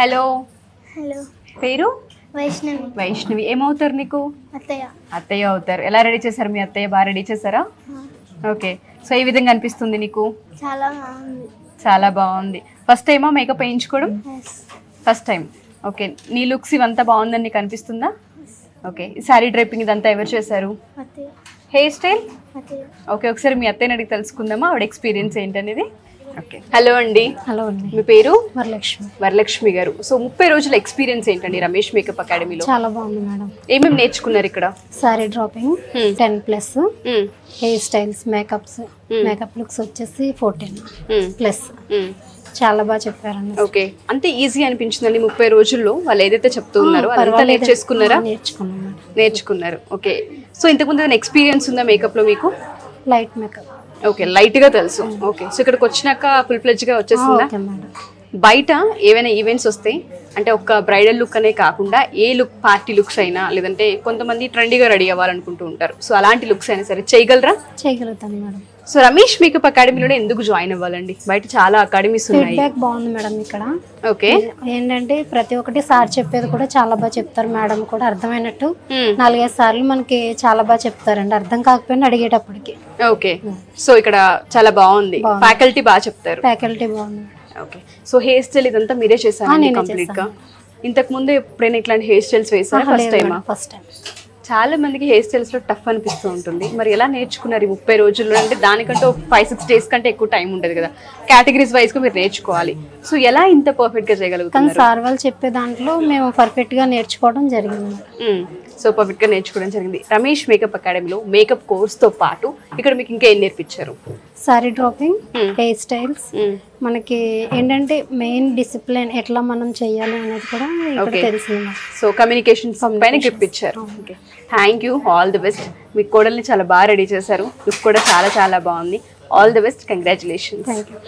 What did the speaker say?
Hello hello పేరు వైష్ణవి వైష్ణవి. ఏమవుతారు నీకు? అత్తయ్య. అత్తయ్య అవుతారు. ఎలా రెడీ చేశారు మీ అత్తయ్య? బాగా రెడీ చేశారా? ఓకే. సో ఈ విధంగా అనిపిస్తుంది నీకు? చాలా బాగుంది. చాలా బాగుంది. ఫస్ట్ టైమా మేకప్ వేయించుకోవడం? First time. ఓకే. నీ లుక్స్ ఇవంతా బాగుందని నీకు అనిపిస్తుందా? ఓకే. ఈ శారీ డ్రైపింగ్ ఇదంతా ఎవరు చేశారు? అత్తయ్య. Hair style? అత్తయ్య. ఓకే. ఒకసారి మీ అత్తయ్యని అడిగి తెలుసుకుందామా ఆవిడ ఎక్స్పీరియన్స్ ఏంటనేది. ఓకే. హలో అండి. హలో అండి. మీ పేరు? వరలక్ష్మి. వరలక్ష్మి గారు. సో 30 రోజుల ఎక్స్పీరియన్స్ ఏంటండి రమేష్ మేకప్ అకాడమీలో? చాలా బాగుంది మేడం. ఏమేమి నేర్చుకున్నారు ఇక్కడ? Sorry dropping 10+, hair styles, makeup looks వచ్చేసి 14+. చాలా బాగా చెప్పారండి. ఓకే. అంతే ఈజీ అనిపించిందండి 30 రోజుల్లో వాళ్ళు ఏదైతే చెప్తూ ఉన్నారో అదంతా నేర్చేసుకున్నారా? నేర్చుకున్నాం మేడం. నేర్చుకున్నారు. ఓకే. సో ఇంతకుముందు ఏదైనా ఎక్స్పీరియన్స్ ఉందా మేకప్ లో మీకు? Light makeup. ఓకే. లైట్ గా తెలుసు. ఓకే. సో ఇక్కడికి వచ్చినాక ఫుల్ ఫ్లెడ్జ్ గా వచ్చేసిందా? Okay madam. బయట ఏవైనా ఈవెంట్స్ వస్తాయి అంటే ఒక బ్రైడల్ లుక్ అనే కాకుండా ఏ లుక్, పార్టీ లుక్స్ అయినా లేదంటే కొంతమంది ట్రెండీగా రెడీ అవ్వాలనుకుంటూ ఉంటారు, సో అలాంటి లుక్స్ అయినా సరే చేయగలరా? చేయగలుగుతాను మేడం. సో రమేష్ మేకప్ అకాడమీలోనే ఎందుకు జాయిన్ అవ్వాలండి? బయట చాలా అకాడమీస్ ఉన్నాయి. ఫీడ్బ్యాక్ బాగుంది మేడం ఇక్కడ. ఓకే. ఏంటంటే ప్రతి ఒక్కటి సార్ చెప్పేది కూడా చాలా బాగా చెప్తారు. మేడం కూడా అర్థమైనట్టు 4-5 సార్లు మనకి చాలా బాగా చెప్తారండి, అర్థం కాకపోయినా అడిగేటప్పటికి. ఓకే. సో ఇక్కడ చాలా బాగుంది, ఫ్యాకల్టీ బాగా చెప్తారు. ఫ్యాకల్టీ బాగుంది. ఓకే. సో హెయిర్ స్టైల్ ఇదంతా మీరే చేశారు కంప్లీట్ గా? ఇంతకు ముందు ఎప్పుడైనా ఇట్లాంటి హెయిర్ స్టైల్స్ వేసారా? ఫస్ట్ టైమా? First time. చాలా మందికి హెయిర్ స్టైల్స్ లో టఫ్ అనిపిస్తూ ఉంటుంది. మరి ఎలా నేర్చుకున్నారు ఈ 30 రోజుల్లో? అంటే దానికంటే 5-6 డేస్ కంటే ఎక్కువ టైం ఉండదు కదా, కేటగిరీస్ వైజ్ గా మీరు నేర్చుకోవాలి. సో ఎలా ఇంత పర్ఫెక్ట్ గా చేయగలుగుతారు? కానీ సార్ వాళ్ళు చెప్పే దాంట్లో మేము పర్ఫెక్ట్ గా నేర్చుకోవడం జరిగింది. సో పర్ఫెక్ట్ గా నేర్చుకోవడం జరిగింది. రమేష్ మేకప్ అకాడమీలో మేకప్ కోర్స్ తో పాటు ఇక్కడ మీకు ఇంకా ఏం నేర్పించారు? సారీ డ్రాపింగ్, హెయిర్ స్టైల్స్, మనకి ఏంటంటే మెయిన్ డిసిప్లిన్ ఎట్లా మనం చెయ్యాలి అనేది కూడా ఇక్కడ తెలిసింది. సో కమ్యూనికేషన్ పైన గ్రిప్ ఇచ్చారు. Okay. Thank you. All the best. మీ కోడల్ని చాలా బాగా రెడీ చేశారు, లుక్ కూడా చాలా చాలా బాగుంది. All the best. Congratulations. Thank you.